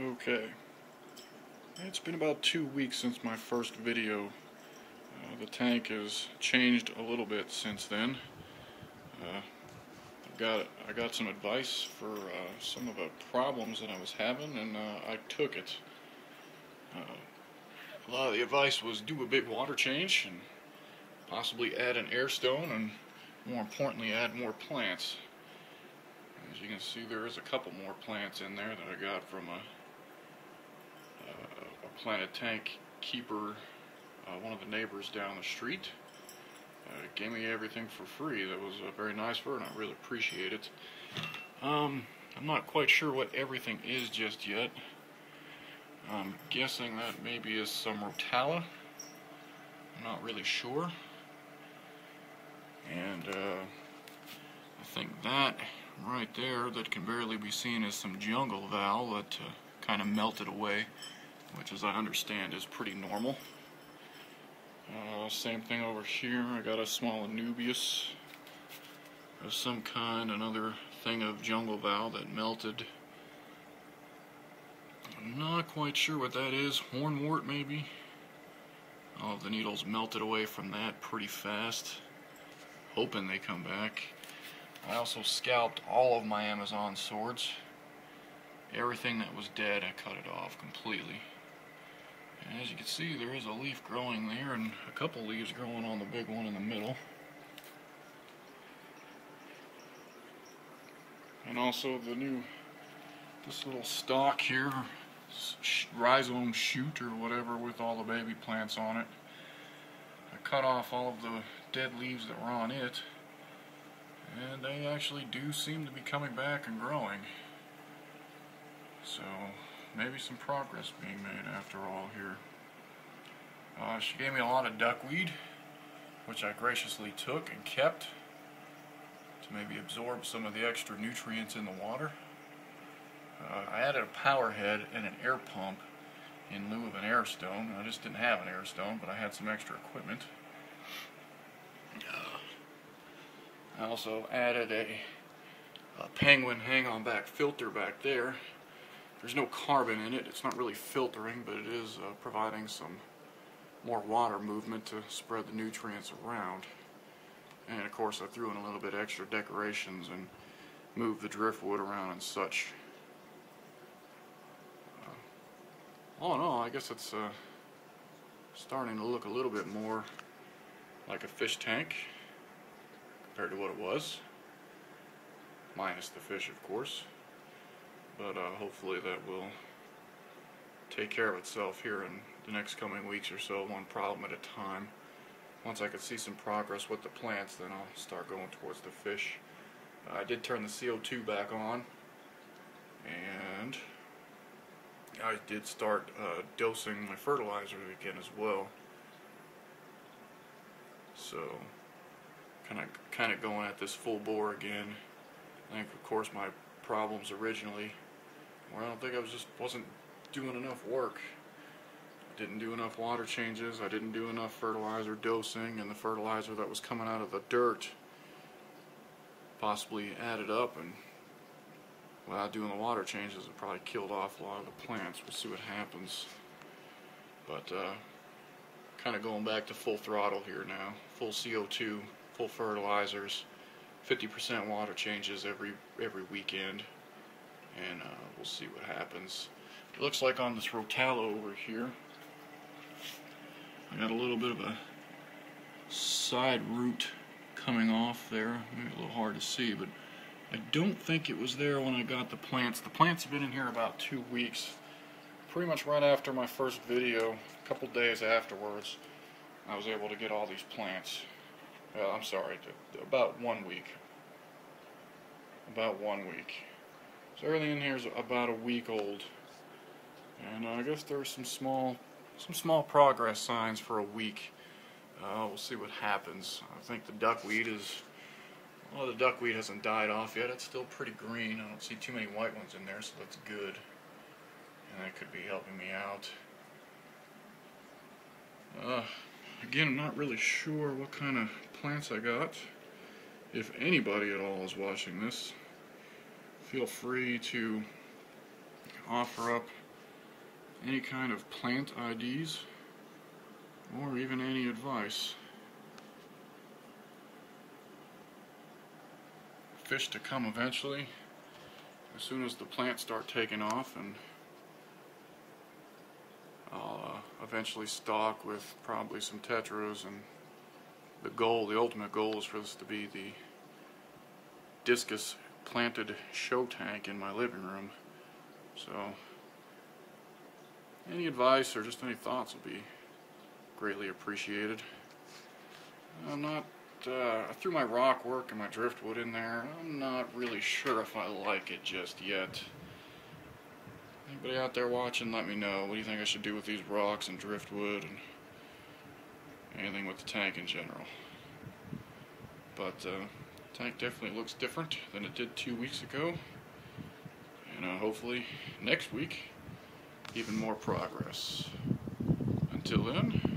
Okay, it's been about 2 weeks since my first video. The tank has changed a little bit since then. I got some advice for some of the problems that I was having, and I took it. A lot of the advice was do a big water change and possibly add an air stone, and more importantly add more plants. As you can see, there is a couple more plants in there that I got from a planted tank keeper, one of the neighbors down the street. Gave me everything for free. That was very nice for her, and I really appreciate it. I'm not quite sure what everything is just yet. I'm guessing that maybe is some rotala. I'm not really sure. And I think that right there, that can barely be seen, is some jungle val that kind of melted away, which, as I understand, is pretty normal. Same thing over here. I got a small anubias of some kind, another thing of jungle val that melted. I'm not quite sure what that is. Hornwort, maybe? All of the needles melted away from that pretty fast. Hoping they come back. I also scalped all of my Amazon swords. Everything that was dead, I cut it off completely. And as you can see, there is a leaf growing there, and a couple leaves growing on the big one in the middle. And also this little stalk here, rhizome shoot or whatever, with all the baby plants on it. I cut off all of the dead leaves that were on it, and they actually do seem to be coming back and growing. So maybe some progress being made after all here. She gave me a lot of duckweed, which I graciously took and kept to maybe absorb some of the extra nutrients in the water. I added a power head and an air pump in lieu of an air stone. I just didn't have an air stone, but I had some extra equipment. I also added a penguin hang-on back filter back there. There's no carbon in it. It's not really filtering, but it is providing some more water movement to spread the nutrients around. And of course I threw in a little bit extra decorations and moved the driftwood around and such. All in all, I guess it's starting to look a little bit more like a fish tank compared to what it was. Minus the fish, of course. But hopefully that will take care of itself here in the next coming weeks or so, one problem at a time. Once I can see some progress with the plants, then I'll start going towards the fish. I did turn the CO2 back on, and I did start dosing my fertilizer again as well. So kind of going at this full bore again. I think, of course, my problems originally, well, I don't think I wasn't doing enough work. I didn't do enough water changes. I didn't do enough fertilizer dosing, and the fertilizer that was coming out of the dirt possibly added up, and without doing the water changes, it probably killed off a lot of the plants. We'll see what happens. But kind of going back to full throttle here now. Full CO2, full fertilizers, 50% water changes every weekend, and we'll see what happens. It looks like on this rotala over here, I got a little bit of a side root coming off there. Maybe a little hard to see, but I don't think it was there when I got the plants. The plants have been in here about 2 weeks. Pretty much right after my first video, a couple days afterwards, I was able to get all these plants. I'm sorry, about 1 week. About 1 week. So everything in here is about a week old. And I guess there's some small progress signs for a week. We'll see what happens. I think the duckweed well, the duckweed hasn't died off yet. It's still pretty green. I don't see too many white ones in there, so that's good. And that could be helping me out. Again, I'm not really sure what kind of plants I got. If anybody at all is watching this, feel free to offer up any kind of plant IDs or even any advice. Fish to come eventually, as soon as the plants start taking off, and I'll eventually stock with probably some tetras, and the ultimate goal is for this to be the discus planted show tank in my living room. So any advice or just any thoughts will be greatly appreciated. I'm not through my rock work and my driftwood in there, I'm not really sure if I like it just yet. Anybody out there watching, let me know. What do you think I should do with these rocks and driftwood and anything with the tank in general? But the tank definitely looks different than it did 2 weeks ago. And hopefully next week, even more progress. Until then,